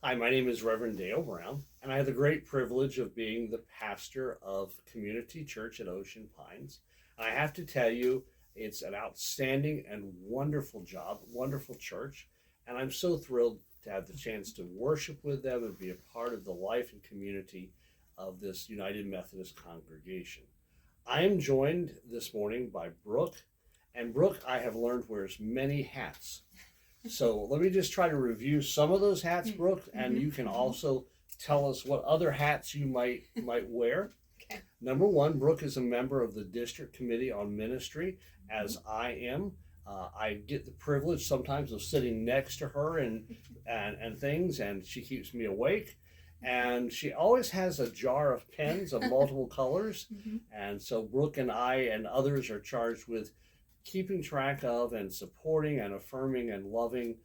Hi, my name is Reverend Dale Brown, and I have the great privilege of being the pastor of Community Church at Ocean Pines. And I have to tell you, it's an outstanding and wonderful job, wonderful church, and I'm so thrilled to have the chance to worship with them and be a part of the life and community of this United Methodist congregation. I am joined this morning by Brooke, and Brooke, I have learned, wears many hats. So let me just try to review some of those hats, Brooke, and you can also tell us what other hats you might wear. Okay. Number one, Brooke is a member of the District Committee on Ministry, as I am. I get the privilege sometimes of sitting next to her and things, and she keeps me awake. And she always has a jar of pens of multiple colors. And so Brooke and I and others are charged with keeping track of and supporting and affirming and loving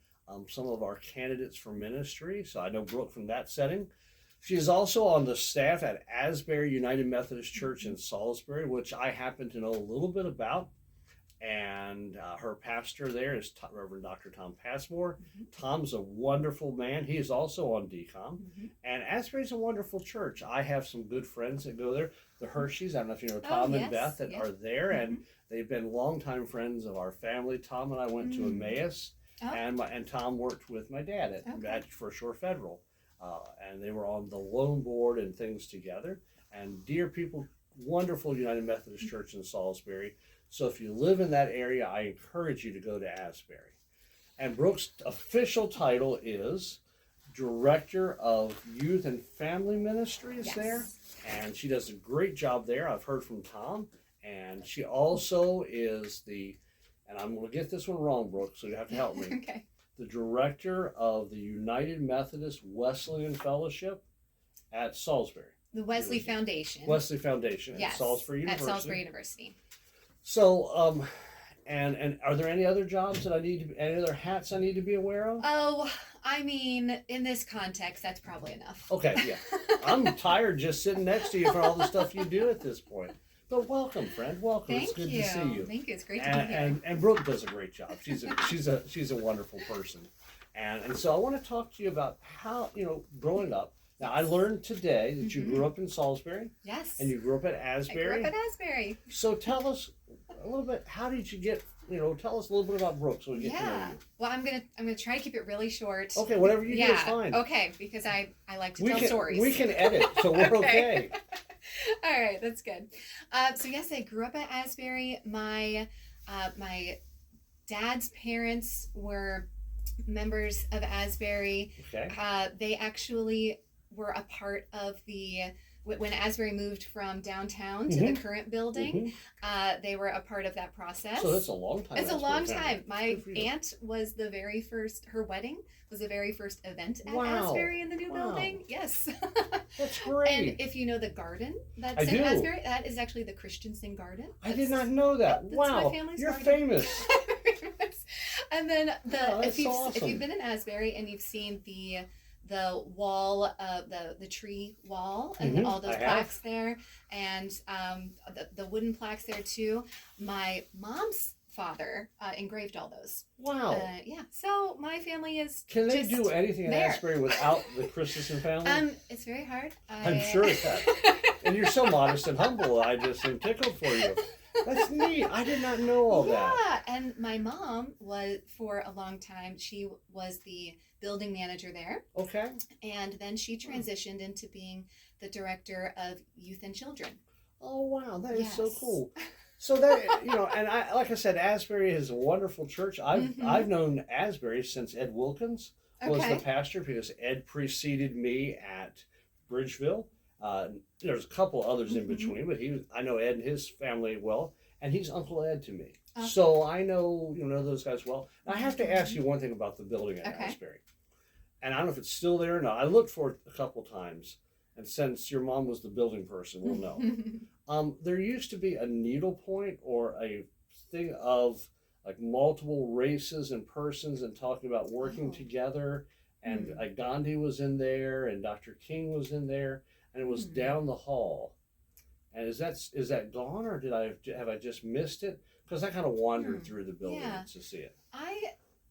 some of our candidates for ministry. So I know Brooke from that setting. She is also on the staff at Asbury United Methodist Church in Salisbury, which I happen to know a little bit about. And her pastor there is Reverend Dr. Tom Passmore. Tom's a wonderful man. He is also on DCOM. And Asbury's a wonderful church. I have some good friends that go there. The Hershey's, I don't know if you know Tom and Beth that are there, and they've been longtime friends of our family. Tom and I went to Emmaus, and Tom worked with my dad at First Shore Federal. And they were on the loan board and things together. And dear people, wonderful United Methodist Church in Salisbury. So if you live in that area, I encourage you to go to Asbury. And Brooke's official title is Director of Youth and Family Ministries there. And she does a great job there. I've heard from Tom. And she also is and I'm going to get this one wrong, Brooke, so you have to help me. Okay. The Director of the United Methodist Wesleyan Fellowship at Salisbury. The Wesley Foundation. Wesley Foundation at Salisbury University. At Salisbury University. So, and are there any other jobs that any other hats I need to be aware of? Oh, I mean, in this context, that's probably enough. Okay, yeah. I'm tired just sitting next to you for all the stuff you do at this point. But welcome, friend. Welcome. Thank it's good you. to see you. Thank you. It's great to be here. And Brooke does a great job. She's a wonderful person. And so I want to talk to you about how, growing up. Now, I learned today that you grew up in Salisbury. Yes. And you grew up at Asbury. I grew up at Asbury. So tell us a little bit, how did you get, tell us a little bit about Brooke so we get to know you. Well, I'm gonna try to keep it really short. Okay, whatever you do is fine. Okay, because I like to tell stories. We can edit, so we're okay. All right, that's good. So yes, I grew up at Asbury. My dad's parents were members of Asbury. Okay. They actually were a part of when Asbury moved from downtown to the current building. They were a part of that process. So that's a long time. It's a long time. My aunt was the very first, her wedding was the very first event at Asbury in the new building. Yes. That's great. And if you know the garden that's in Asbury, that is actually the Christensen Garden. I did not know that. That's wow. my family's You're garden. famous. And then if awesome. you've been in Asbury and you've seen the wall, the tree wall, and all those plaques there, and the wooden plaques there too. My mom's father engraved all those. Wow. Yeah. So my family is. Can they do anything in there. Asbury without the Christensen family? It's very hard. I'm sure it's that. And you're so modest and humble. I just am tickled for you. That's neat. I did not know all that. Yeah, and my mom was, for a long time, she was the building manager there. Okay. And then she transitioned into being the director of youth and children. Oh, wow. That is so cool. So that, and like I said, Asbury is a wonderful church. I've known Asbury since Ed Wilkins was the pastor, because Ed preceded me at Bridgeville. There's a couple others in between, but I know Ed and his family well, and he's Uncle Ed to me. So I know those guys well. And I have to ask you one thing about the building at Asbury, and I don't know if it's still there or not. I looked for it a couple times, and since your mom was the building person, we'll know. There used to be a needlepoint or a thing of like multiple races and persons and talking about working together, and Gandhi was in there, and Dr. King was in there. And it was down the hall. And is that gone, or have I just missed it? Because I kind of wandered through the building to see it.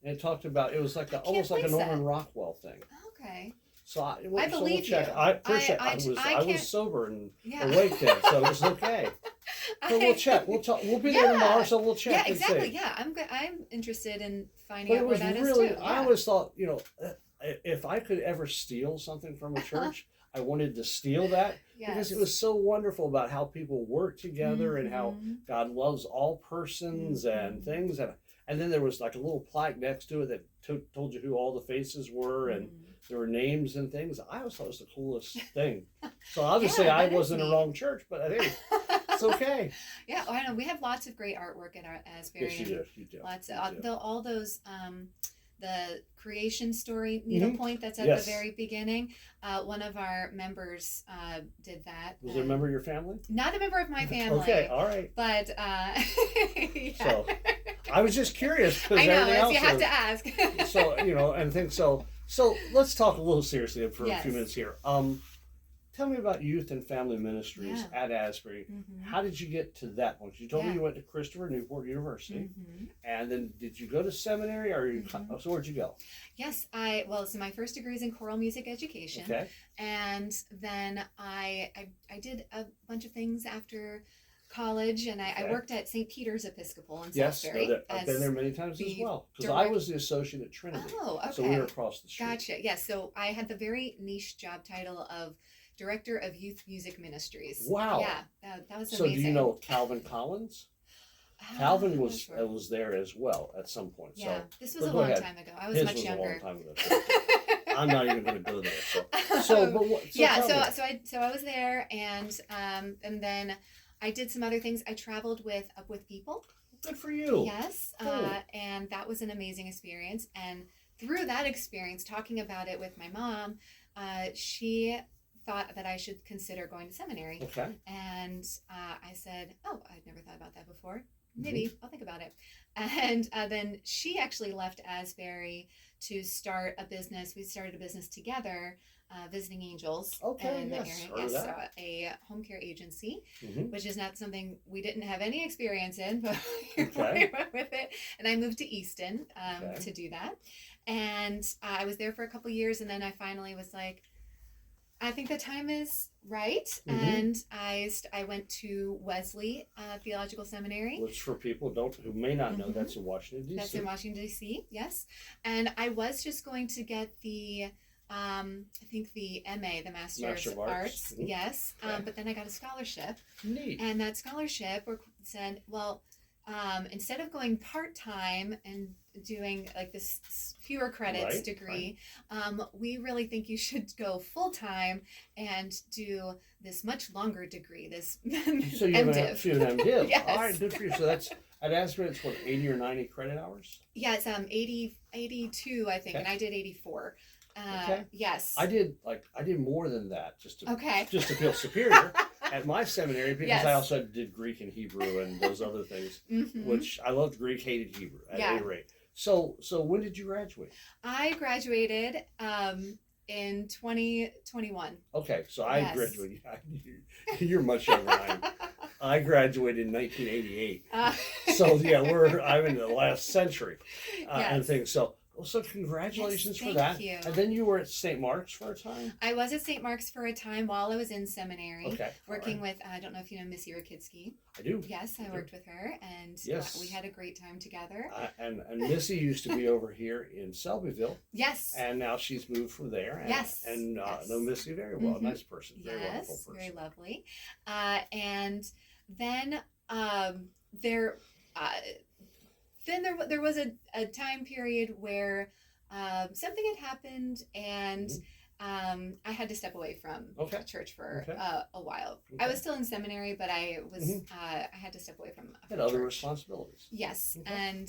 And it talked about, it was like almost like a Norman Rockwell thing. Okay. So I we'll believe check. you. I appreciate. I I can't. was sober and Yeah. awake then, so it's okay. But we'll check. We'll talk. We'll be there tomorrow, so we'll check. Yeah, exactly. And see. Yeah, I'm good. I'm interested in finding But it out where was that is really. too. I Yeah. always thought, if I could ever steal something from a church, I wanted to steal that because it Yes. was so wonderful about how people work together and how Mhm. God loves all persons and Mhm. things. And then there was like a little plaque next to it that told you who all the faces were and there were names and things. I always thought it was the coolest thing. So obviously Yeah, I that is wasn't in the neat. wrong church, but hey, it's okay. Yeah, I know. We have lots of great artwork at our Asbury. Yes, you do. You do. Lots You of do. all those the creation story needlepoint that's at Yes. the very beginning. One of our members did that. Was there a member of your family? Not a member of my family. Okay, all right. But yeah. So I was just curious because I know, everything else you have is- to ask. So and things. So let's talk a little seriously for a Yes. few minutes here. Tell me about youth and family ministries Yeah. at Asbury. Mhm. How did you get to that point? You told me Yeah. you went to Christopher Newport University, Mhm. and then did you go to seminary, or Mhm. so where'd you go? Yes, so my first degree is in choral music education, Okay, and then I did a bunch of things after college, and I Okay. worked at St. Peter's Episcopal in yes, Salisbury. I've been there many times as the well because I direct- was the associate at Trinity, Oh, okay. so we were across the street. Gotcha. Yes, so I had the very niche job title of Director of Youth Music Ministries. Wow. Yeah, that was So amazing. do you know Calvin Collins? Ah, Calvin I'm was not sure. was there as well at some point. Yeah, So this was but a go long ahead. time ago. I was his much was younger. a long time ago. So I'm not even going to go there. But what? So Yeah, tell me. so I was there, and then I did some other things. I traveled with Up With People. Good for you. Yes, Cool. and that was an amazing experience. And through that experience, talking about it with my mom, she thought that I should consider going to seminary. Okay. And I said, "Oh, I'd never thought about that before. Maybe I'll think about it." And then she actually left Asbury to start a business. We started a business together, Visiting Angels. Okay, in yes, the area. heard of Yes, that. a home care agency, Mhm. which is not something we didn't have any experience in, but Okay. we went with it. And I moved to Easton Okay. to do that. And I was there for a couple years, and then I finally was like, I think the time is right. Mhm. And I went to Wesley Theological Seminary. Which for people who may not know, Mhm. that's in Washington D.C. That's in Washington, D.C., yes. And I was just going to get the, I think the MA, the Master of Arts, Mhm. yes. Okay. But then I got a scholarship. Neat. And that scholarship said, well, instead of going part-time and doing like this fewer credits Right, degree, we really think you should go full-time and do this much longer degree, this So you have an MDiv. Yes. All right, good for you. So that's at Asbury. It's what 80 or 90 credit hours. Yeah, it's 82, I think, Okay. and I did 84. Okay. Yes. I did more than that just to Okay. feel superior at my seminary because Yes. I also did Greek and Hebrew and those other things, Mhm. which I loved Greek, hated Hebrew at Yeah. any rate. So when did you graduate? I graduated in 2021. Okay, so I Yes. graduated. You're much younger than I am. I graduated in 1988. So yeah, I'm in the last century and Yes. things. So congratulations Yes, for thank that. you. And then you were at St. Mark's for a time. I was at St. Mark's for a time while I was in seminary, Okay, working all with, I don't know if you know Missy Rakitsky. right. I do. Yes, I do. worked with her, and Yes. we had a great time together. And Missy used to be over here in Selbyville, Yes. and now she's moved from there. And, Yes, And yes. know Missy very well. Mhm. Nice person. Very wonderful Yes, person. very lovely. And then there was a time period where something had happened, and I had to step away from Okay. church for Okay. a while. Okay. I was still in seminary, but I was Mhm. I had to step away from Had other church. responsibilities. Yes, Okay.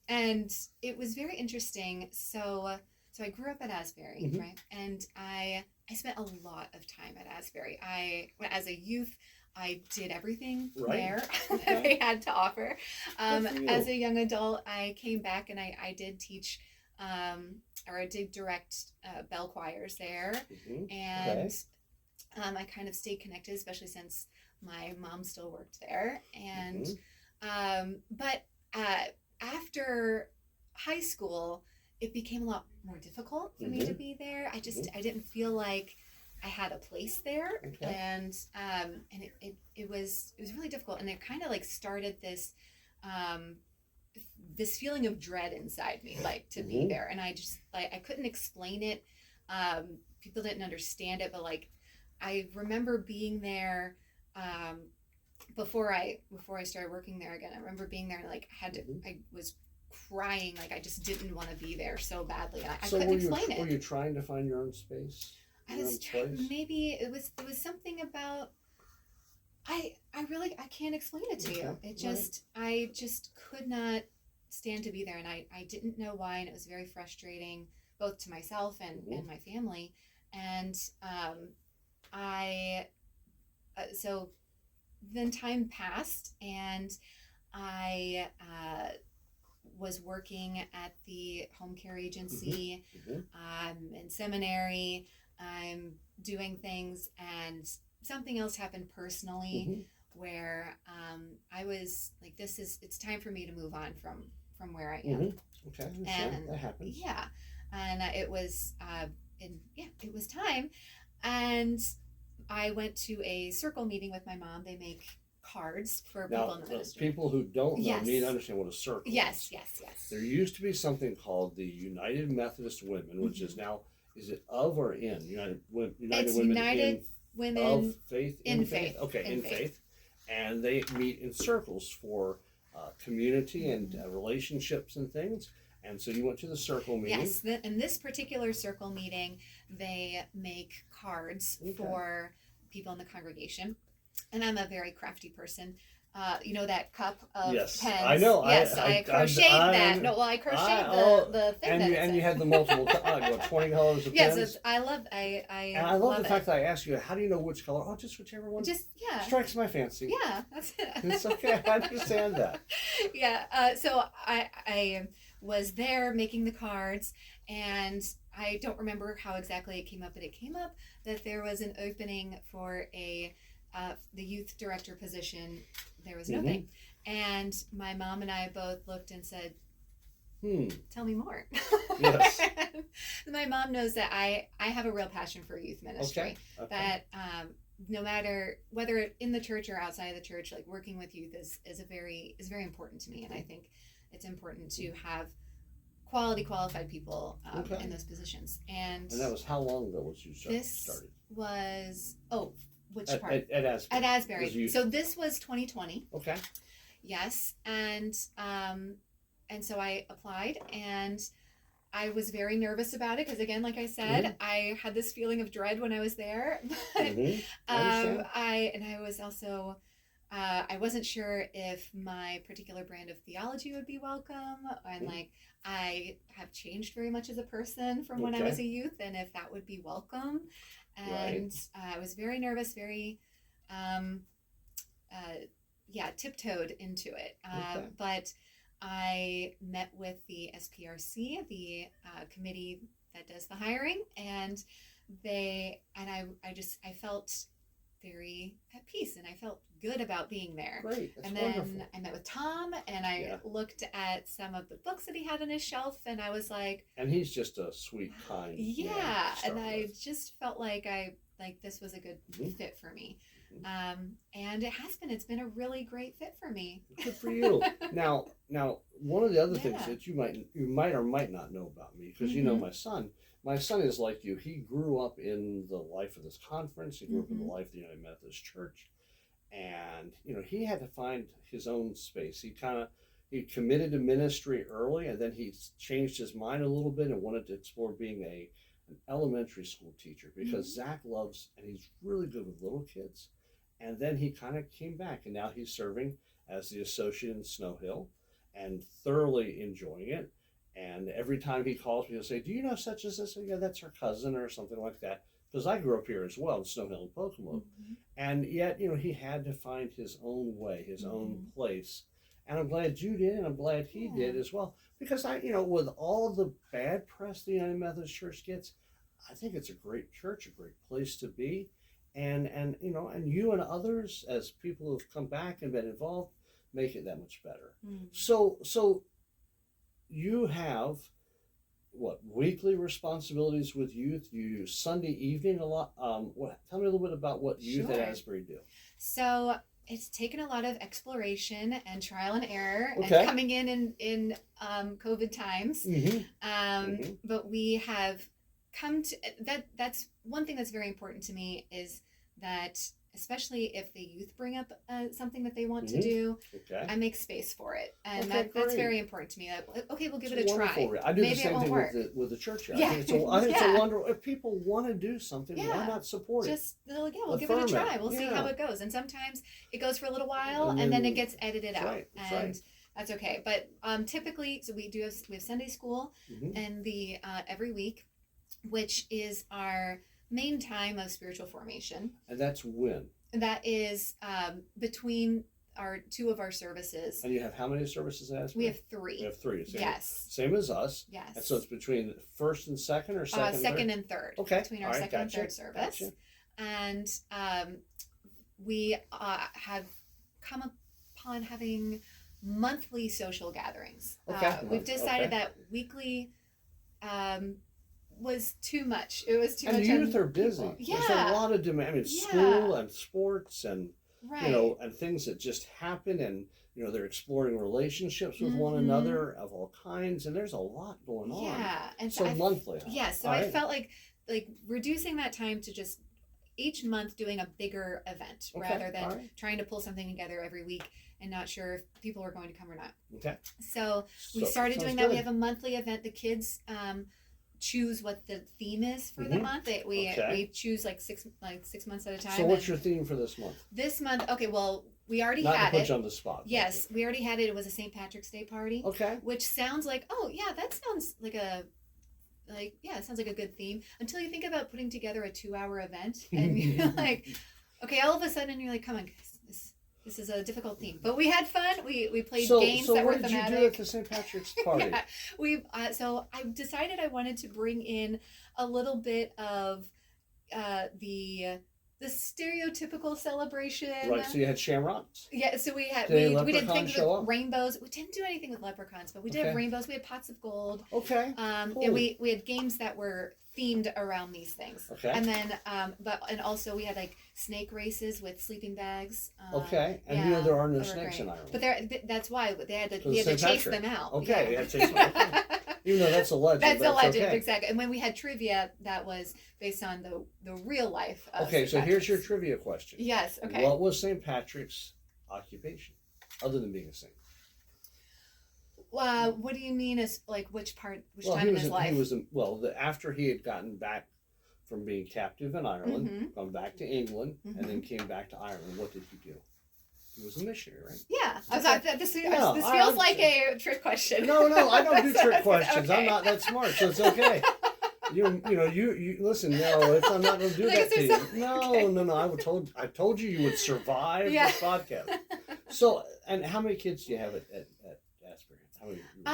and it was very interesting. So I grew up at Asbury, Mhm. right? And I spent a lot of time at Asbury. As a youth, I did everything Right. there Okay. that they had to offer. Good for you. As a young adult, I came back and I did teach, or I did direct bell choirs there, Mhm. and I kind of stayed connected, especially since my mom still worked there. And Mhm. but after high school, it became a lot more difficult for me to be there. I didn't feel like I had a place there, Okay. and it was really difficult, and it kind of like started this this feeling of dread inside me, like to be there, and I just like I couldn't explain it. People didn't understand it, but like I remember being there before I started working there again. I remember being there and like I was crying, like I just didn't want to be there so badly. I couldn't explain it. Were you trying to find your own space? I was maybe it was something about I can't explain it to you. It just I just could not stand to be there, and I didn't know why, and it was very frustrating both to myself and my family. And so then time passed, and I was working at the home care agency. I'm in seminary. I'm doing things, and something else happened personally where I was like, it's time for me to move on from where I am. Okay, and that happens. Yeah, and it was it was time, and I went to a circle meeting with my mom. They make cards for people in the ministry. People who don't know need to understand what a circle is. Yes. There used to be something called the United Methodist Women, which is now, is it of or in? United Women of Faith? In faith. Okay, in faith. And they meet in circles for community and relationships and things. And so you went to the circle meeting. Yes, in this particular circle meeting, they make cards for people in the congregation. And I'm a very crafty person. You know that cup of pens? I know. Yes, I crocheted that. No, well, I crocheted the thing. And you had the multiple, 20 colors of pens? Yes, I love the fact that I asked you, how do you know which color? Oh, just whichever one strikes my fancy. Yeah, that's it. It's okay, I understand that. Yeah, so I was there making the cards, and I don't remember how exactly it came up, but it came up that there was an opening for the youth director position. There was an opening, and my mom and I both looked and said, tell me more. Yes. My mom knows that I have a real passion for youth ministry. Okay. That no matter whether in the church or outside of the church, like working with youth is very important to me, and I think it's important to have qualified people in those positions. And that was how long ago was you started? This was which part? At Asbury. At Asbury. So this was 2020. Okay. Yes, and so I applied, and I was very nervous about it because, again, like I said, I had this feeling of dread when I was there. But I was also I wasn't sure if my particular brand of theology would be welcome, and like I have changed very much as a person from when I was a youth, and if that would be welcome. And I was very nervous, very tiptoed into it. But I met with the SPRC, the committee that does the hiring, and I felt very at peace, and I felt good about being there. Great, that's and then wonderful. I met with Tom, and I looked at some of the books that he had on his shelf, and I was like, and he's just a sweet, kind man to and I with. just felt like this was a good fit for me. And it's been a really great fit for me. Good for you. Now one of the other things that you might or might not know about me, because you know my son is like you. He grew up in the life of this conference. He grew up in the life of the United Methodist Church. And, he had to find his own space. He committed to ministry early, and then he changed his mind a little bit and wanted to explore being an elementary school teacher, because Zach loves, and he's really good with little kids. And then he kind of came back, and now he's serving as the associate in Snow Hill and thoroughly enjoying it. And every time he calls me, he'll say, do you know such as this? Yeah, that's her cousin or something like that. Because I grew up here as well in Snow Hill and Pocomo. And yet, he had to find his own way, his own place. And I'm glad you did, and I'm glad he did as well. Because with all of the bad press the United Methodist Church gets, I think it's a great church, a great place to be. And you and others, as people who've come back and been involved, make it that much better. So you have weekly responsibilities with youth. You do Sunday evening a lot. Tell me a little bit about what youth at Sure. Asbury do. So it's taken a lot of exploration and trial and error Okay. and coming in COVID times. But we have come to that's one thing that's very important to me, is that especially if the youth bring up something that they want to do, Okay. I make space for it, and Okay, that's great. very important to me. Okay, we'll give It's it a try. I do Maybe the it same won't thing work. with the church. Yeah. I think it's Yeah. a wonderful. If people want to do something, why Yeah. not support it? Just we'll give Affirm it a it. try. We'll see how Yeah. it goes. And sometimes it goes for a little while, And and then then- it gets edited That's out, right, that's and right. that's okay. But typically, so we have Sunday school Mhm. and the every week, which is our main time of spiritual formation. And that's when. That is between two of our services. And you have how many services at Asbury? We have three. We have three. Yes. Same as us. Yes. And so it's between first and second, or second, second third? and third. Okay. Between our All right, second and gotcha, third service. gotcha. And we have come upon having monthly social gatherings. Okay. We've decided Okay. that weekly was too much. It was too And much. the on youth are busy. people. There's a Yeah. lot of demand. I mean, Yeah. school and sports and Right. and things that just happen, and they're exploring relationships with one Mhm. another of all kinds, and there's a lot going on. Yeah. And So I monthly. Huh? Yeah, so All I right. felt like reducing that time to just each month doing a bigger event, Okay, rather than all right. trying to pull something together every week and not sure if people were going to come or not. Okay. So we So- started sounds doing that. We good. have a monthly event. The kids choose what the theme is for the Mhm. month. Okay. We choose like 6 months at a time. So what's and your theme for this month? this month? Okay, well, we already Not to had put it. you on the spot. but- Yes, we already had it. It was a St. Patrick's Day party. Okay. Which sounds like, oh yeah, that sounds like it sounds like a good theme, until you think about putting together a 2-hour event and you're like, okay, all of a sudden you're like, come on guys, this is a difficult theme. But we had fun. We played games so that were what did you thematic. do at the St. Patrick's party? Yeah, so I decided I wanted to bring in a little bit of the stereotypical celebration. Right, so you had shamrocks. Yeah, so we Did did leprechauns things show with up? rainbows. We didn't do anything with leprechauns, but we did have Okay. rainbows. We had pots of gold. Okay. And Cool. we had games that were themed around these things. Okay. And then and also we had like snake races with sleeping bags. Okay. And yeah, there are no they were snakes in great. Ireland. But that's why they had to Because chase St. Patrick. them out. Okay, Yeah. you had to chase them out. Even though that's a legend. That's a legend, okay. exactly. And when we had trivia, that was based on the real life. Of Okay, St. so here's your Patrick's. trivia question. Yes. Okay. What was St. Patrick's occupation, other than being a saint? What do you mean? As like which time he in was his life? He was after he had gotten back from being captive in Ireland, Mhm. gone back to England, and then Mm-hmm. came back to Ireland. What did he do? He was a missionary, right? Yeah. I was Okay. like, this Yeah, feels I'm- like a trick question. No, I don't do trick questions. Okay. I'm not that smart, so it's okay. You listen. No, I'm not going to do Like, that to is you. there No. I told you you would survive Yeah. this podcast. So, and how many kids do you have at Asbury? How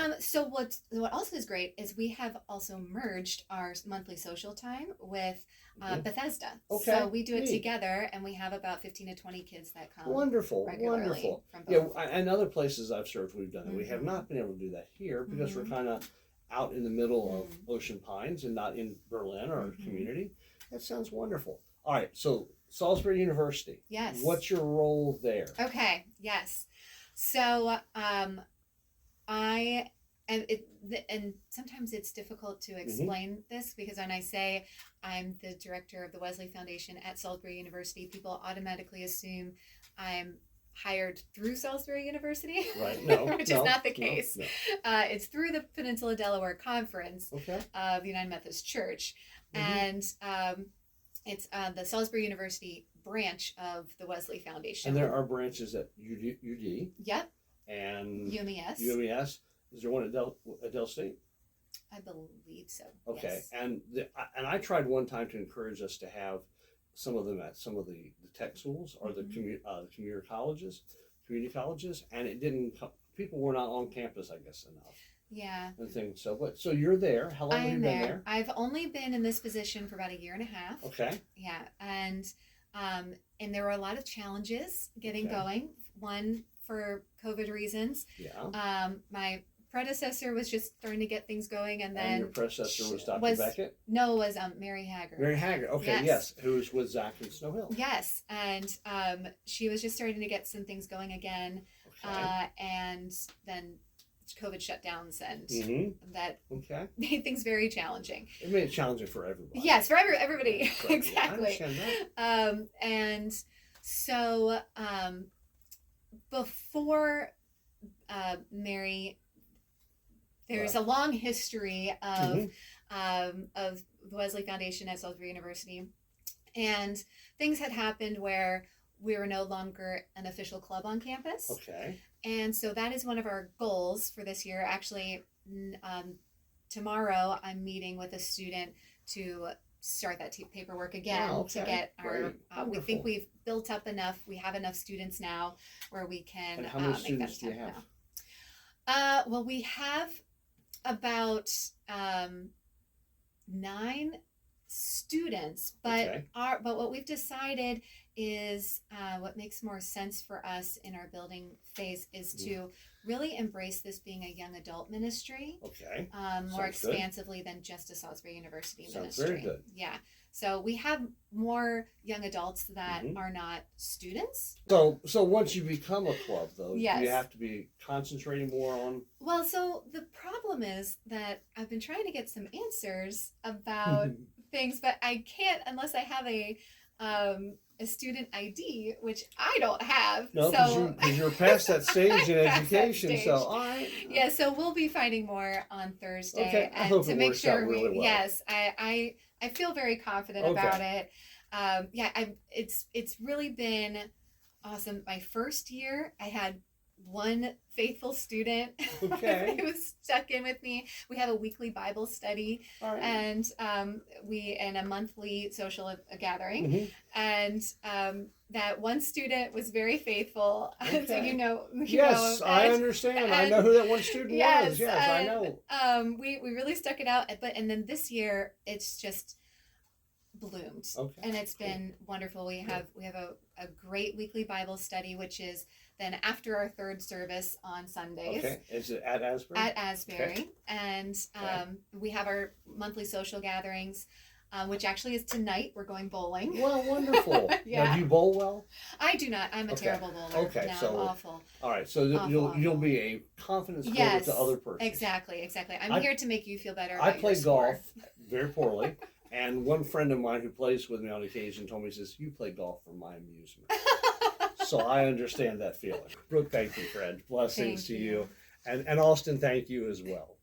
many? So what also is great is we have also merged our monthly social time with Mhm. Bethesda. Okay, So we do it neat. together, and we have about 15 to 20 kids that come Wonderful, regularly wonderful. from Yeah, both. and other places I've served, we've done that. We have Mhm. not been able to do that here because we're Mhm. kind of out in the middle of Mhm. Ocean Pines and not in Berlin or our Mhm. community. That sounds wonderful. All right, so Salisbury University. Yes. What's your role there? Okay. Yes. So and sometimes it's difficult to explain this, because when I say I'm the director of the Wesley Foundation at Salisbury University, people automatically assume I'm hired through Salisbury University, Right? No, which no, is not the no, case. no. It's through the Peninsula Delaware Conference Okay. of the United Methodist Church, Mhm. and it's the Salisbury University branch of the Wesley Foundation. And there are branches at UD Yep, and UMES. UMES. Is there one at Del State? I believe so. Okay, Yes. and I tried one time to encourage us to have some of them at some of the tech schools or the Mhm. community colleges, and it didn't. People were not on campus, I guess, enough Yeah. and things. So you're there. How long I have you am been there. there? I've only been in this position for about a year and a half. Okay. Yeah, and there were a lot of challenges getting Okay. going. One, for COVID reasons. Yeah. My predecessor was just starting to get things going, and then your predecessor was Dr. was Beckett? No, it was Mary Haggard. Mary Haggard, okay, yes, who was with Zach in Snow Hill. Yes, and she was just starting to get some things going again, and then COVID shutdowns and that made things very challenging. It made it challenging for everybody. Yes, for everybody. Right. Exactly. I understand that. And so before Mary, there's a long history of the Wesley Foundation at Salisbury University, and things had happened where we were no longer an official club on campus. Okay. And so that is one of our goals for this year. Actually, tomorrow I'm meeting with a student to start that paperwork again to get our. We think we've built up enough. We have enough students now where we can. And how many students do you have? Well, we have about 9 students, but what we've decided is what makes more sense for us in our building phase is to really embrace this being a young adult ministry. Okay. More expansively than just a Salisbury University ministry. Very good. Yeah. So we have more young adults that are not students. So once you become a club, though, do you Yes. have to be concentrating more on? Well, so the problem is that I've been trying to get some answers about things, but I can't unless I have a student ID, which I don't have. No, because you're past that stage in education. So all right. Yeah, so we'll be finding more on Thursday, Okay. I and hope to it make works sure out really well. Yes, I feel very confident about it. It's really been awesome. My first year, I had one faithful student who stuck in with me. We have a weekly Bible study, and a monthly social gathering, and that one student was very faithful. So yes, I understand. I know who that one student was. Yes, I know. We really stuck it out, and then this year it's just bloomed, and it's been wonderful. We have a great weekly Bible study, which is then after our third service on Sundays. Okay, is it at Asbury? At Asbury, and we have our monthly social gatherings, which actually is tonight. We're going bowling. Well, wonderful. Now, do you bowl well? I do not. I'm a terrible bowler. Okay, no, so I'm awful. All right, so you'll be a confidence builder to other persons. Exactly. I'm here to make you feel better. About I play your sport. golf very poorly. And one friend of mine who plays with me on occasion told me, he says, "You play golf for my amusement." So I understand that feeling. Brooke, thank you, friend. Blessings to you. And Austin, thank you as well.